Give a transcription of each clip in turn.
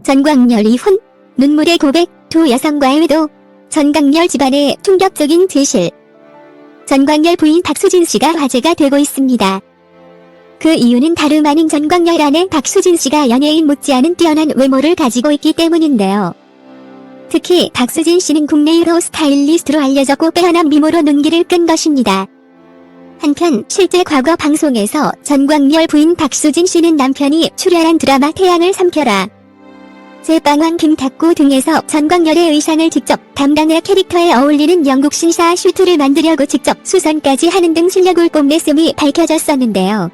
전광열 이혼, 눈물의 고백, 두 여성과의 외도, 전광열 집안의 충격적인 진실. 전광열 부인 박수진 씨가 화제가 되고 있습니다. 그 이유는 다름 아닌 전광열 아내 박수진 씨가 연예인 못지않은 뛰어난 외모를 가지고 있기 때문인데요. 특히 박수진 씨는 국내 1호 스타일리스트로 알려졌고 빼어난 미모로 눈길을 끈 것입니다. 한편 실제 과거 방송에서 전광열 부인 박수진 씨는 남편이 출연한 드라마 태양을 삼켜라, 제빵왕 김탁구 등에서 전광열의 의상을 직접 담당해 캐릭터에 어울리는 영국 신사 슈트를 만들려고 직접 수선까지 하는 등 실력을 뽐냈음이 밝혀졌었는데요.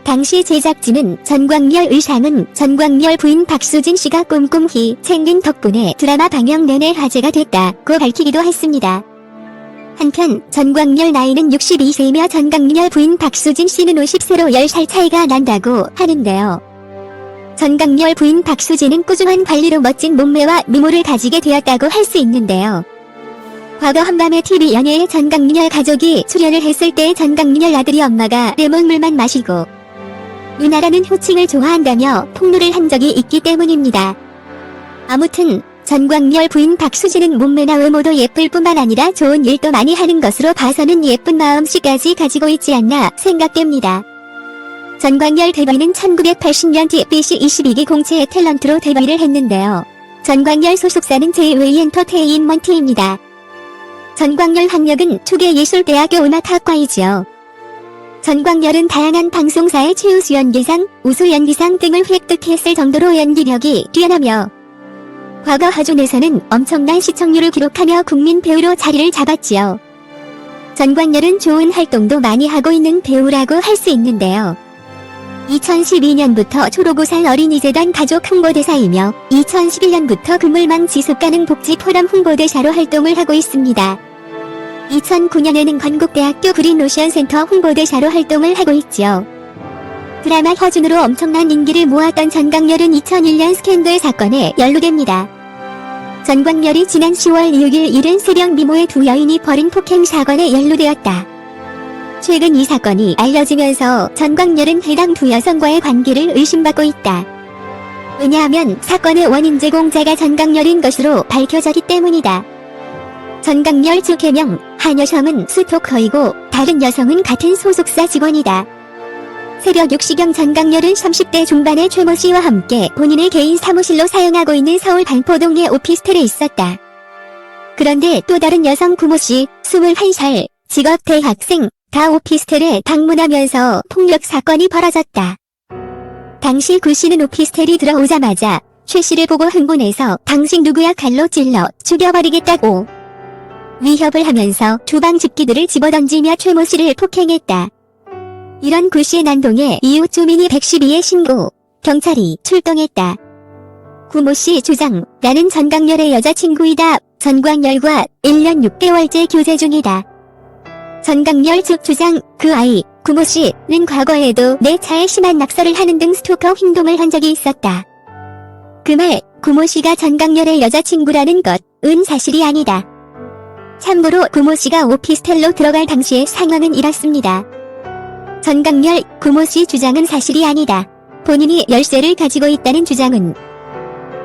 당시 제작진은 전광열 의상은 전광열 부인 박수진 씨가 꼼꼼히 챙긴 덕분에 드라마 방영 내내 화제가 됐다고 밝히기도 했습니다. 한편 전광열 나이는 62세이며 전광열 부인 박수진 씨는 50세로 10살 차이가 난다고 하는데요. 전광열 부인 박수진은 꾸준한 관리로 멋진 몸매와 미모를 가지게 되었다고 할 수 있는데요. 과거 한밤의 TV 연예에 전광열 가족이 출연을 했을 때 전광열 아들이 엄마가 레몬물만 마시고 누나라는 호칭을 좋아한다며 폭로를 한 적이 있기 때문입니다. 아무튼 전광열 부인 박수진은 몸매나 외모도 예쁠 뿐만 아니라 좋은 일도 많이 하는 것으로 봐서는 예쁜 마음씨까지 가지고 있지 않나 생각됩니다. 전광열 데뷔는 1980년 TBC 22기 공채의 탤런트로 데뷔를 했는데요. 전광열 소속사는 제이웨이 엔터테인먼트입니다. 전광열 학력은 추계예술대학교 음악학과이지요. 전광열은 다양한 방송사의 최우수연기상, 우수연기상 등을 획득했을 정도로 연기력이 뛰어나며 과거 하준에서는 엄청난 시청률을 기록하며 국민 배우로 자리를 잡았지요. 전광열은 좋은 활동도 많이 하고 있는 배우라고 할 수 있는데요. 2012년부터 초록우산 어린이재단 가족 홍보대사이며 2011년부터 그물망 지속가능 복지 포럼 홍보대사로 활동을 하고 있습니다. 2009년에는 건국대학교 그린오션센터 홍보대사로 활동을 하고 있지요. 드라마 허준으로 엄청난 인기를 모았던 전광열은 2001년 스캔들 사건에 연루됩니다. 전광열이 지난 10월 6일 이른 새벽 미모의 두 여인이 벌인 폭행 사건에 연루되었다. 최근 이 사건이 알려지면서 전광열은 해당 두 여성과의 관계를 의심받고 있다. 왜냐하면 사건의 원인 제공자가 전광열인 것으로 밝혀졌기 때문이다. 전광열 측 해명, 한 여성은 스토커이고 다른 여성은 같은 소속사 직원이다. 새벽 6시경 전광열은 30대 중반의 최모 씨와 함께 본인의 개인 사무실로 사용하고 있는 서울 반포동의 오피스텔에 있었다. 그런데 또 다른 여성 구모 씨, 21살, 직업 대학생, 다 오피스텔에 방문하면서 폭력 사건이 벌어졌다. 당시 구 씨는 오피스텔이 들어오자마자 최 씨를 보고 흥분해서 당신 누구야 칼로 찔러 죽여버리겠다고 위협을 하면서 주방 집기들을 집어던지며 최모 씨를 폭행했다. 이런 구 씨의 난동에 이웃 주민이 112에 신고, 경찰이 출동했다. 구모 씨 주장, 나는 전광열의 여자친구이다. 전광열과 1년 6개월째 교제 중이다. 전광열 측 주장, 그 아이, 구모 씨는 과거에도 내 차에 심한 낙서를 하는 등 스토커 행동을 한 적이 있었다. 그 말, 구모 씨가 전광열의 여자친구라는 것은 사실이 아니다. 참고로 구모 씨가 오피스텔로 들어갈 당시의 상황은 이렇습니다. 전광열, 구모 씨 주장은 사실이 아니다. 본인이 열쇠를 가지고 있다는 주장은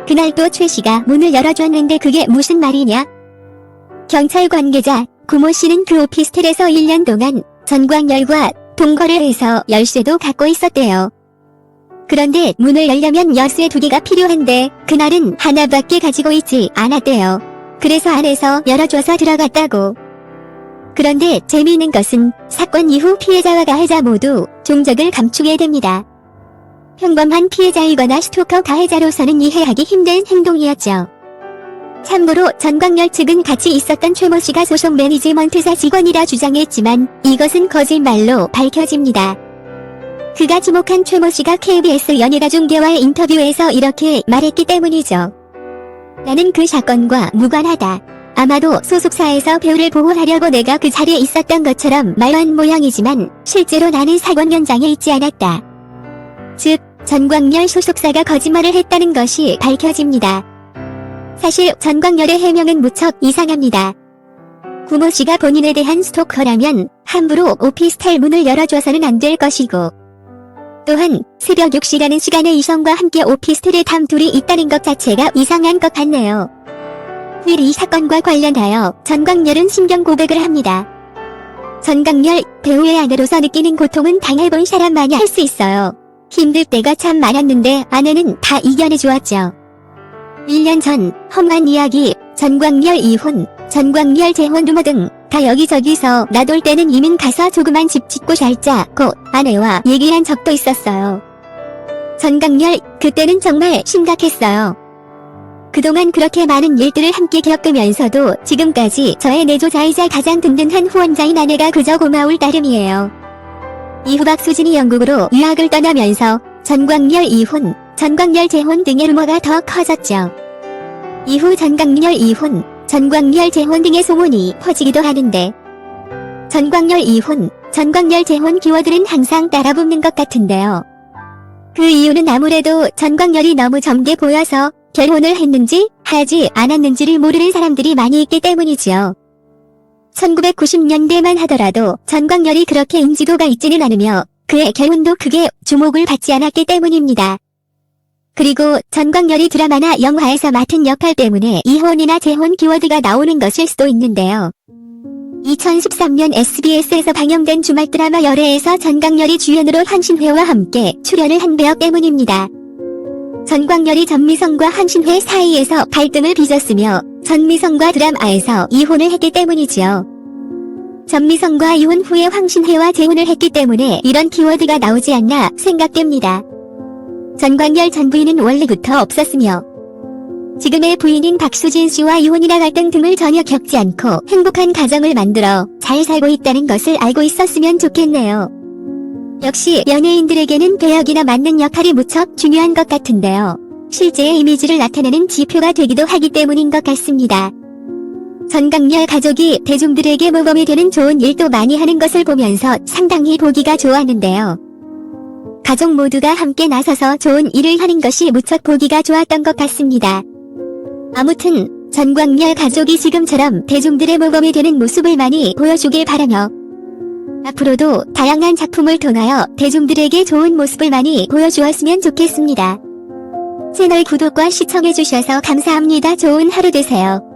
그날 또 최 씨가 문을 열어줬는데 그게 무슨 말이냐? 경찰 관계자, 구모 씨는 그 오피스텔에서 1년 동안 전광열과 동거를 해서 열쇠도 갖고 있었대요. 그런데 문을 열려면 열쇠 2개가 필요한데 그날은 하나밖에 가지고 있지 않았대요. 그래서 안에서 열어줘서 들어갔다고. 그런데 재미있는 것은 사건 이후 피해자와 가해자 모두 종적을 감추게 됩니다. 평범한 피해자이거나 스토커 가해자로서는 이해하기 힘든 행동이었죠. 참고로 전광열 측은 같이 있었던 최모 씨가 소속 매니지먼트사 직원이라 주장했지만 이것은 거짓말로 밝혀집니다. 그가 주목한 최모 씨가 KBS 연예가중계와의 인터뷰에서 이렇게 말했기 때문이죠. 나는 그 사건과 무관하다. 아마도 소속사에서 배우를 보호하려고 내가 그 자리에 있었던 것처럼 말한 모양이지만 실제로 나는 사건 현장에 있지 않았다. 즉, 전광열 소속사가 거짓말을 했다는 것이 밝혀집니다. 사실 전광열의 해명은 무척 이상합니다. 구모 씨가 본인에 대한 스토커라면 함부로 오피스텔 문을 열어줘서는 안 될 것이고 또한 새벽 6시라는 시간에 이성과 함께 오피스텔에 단둘이 있다는 것 자체가 이상한 것 같네요. 후일 이 사건과 관련하여 전광렬은 신경 고백을 합니다. 전광렬, 배우의 아내로서 느끼는 고통은 당해본 사람만이 할 수 있어요. 힘들 때가 참 많았는데 아내는 다 이겨내 주었죠. 1년 전 험한 이야기, 전광렬 이혼, 전광렬 재혼 루머 등 다 여기저기서 나돌 때는 이민 가서 조그만 집 짓고 살자고 아내와 얘기한 적도 있었어요. 전광렬, 그때는 정말 심각했어요. 그동안 그렇게 많은 일들을 함께 겪으면서도 지금까지 저의 내조자이자 가장 든든한 후원자인 아내가 그저 고마울 따름이에요. 이후 박수진이 영국으로 유학을 떠나면서 전광렬 이혼, 전광렬 재혼 등의 루머가 더 커졌죠. 이후 전광렬 이혼, 전광렬 재혼 등의 소문이 퍼지기도 하는데 전광렬 이혼, 전광렬 재혼 키워드는 항상 따라붙는 것 같은데요. 그 이유는 아무래도 전광렬이 너무 젊게 보여서 결혼을 했는지 하지 않았는지를 모르는 사람들이 많이 있기 때문이지요. 1990년대만 하더라도 전광렬이 그렇게 인지도가 있지는 않으며 그의 결혼도 크게 주목을 받지 않았기 때문입니다. 그리고 전광렬이 드라마나 영화에서 맡은 역할 때문에 이혼이나 재혼 키워드가 나오는 것일 수도 있는데요. 2013년 SBS에서 방영된 주말 드라마 열애에서 전광렬이 주연으로 한신회와 함께 출연을 한 배역 때문입니다. 전광렬이 전미성과 한신회 사이에서 갈등을 빚었으며 전미성과 드라마에서 이혼을 했기 때문이지요. 전미성과 이혼 후에 황신혜와 재혼을 했기 때문에 이런 키워드가 나오지 않나 생각됩니다. 전광렬 전 부인은 원래부터 없었으며 지금의 부인인 박수진 씨와 이혼이나 갈등 등을 전혀 겪지 않고 행복한 가정을 만들어 잘 살고 있다는 것을 알고 있었으면 좋겠네요. 역시 연예인들에게는 배역이나 맡는 역할이 무척 중요한 것 같은데요. 실제의 이미지를 나타내는 지표가 되기도 하기 때문인 것 같습니다. 전광렬 가족이 대중들에게 모범이 되는 좋은 일도 많이 하는 것을 보면서 상당히 보기가 좋았는데요. 가족 모두가 함께 나서서 좋은 일을 하는 것이 무척 보기가 좋았던 것 같습니다. 아무튼 전광렬 가족이 지금처럼 대중들의 모범이 되는 모습을 많이 보여주길 바라며 앞으로도 다양한 작품을 통하여 대중들에게 좋은 모습을 많이 보여주었으면 좋겠습니다. 채널 구독과 시청해주셔서 감사합니다. 좋은 하루 되세요.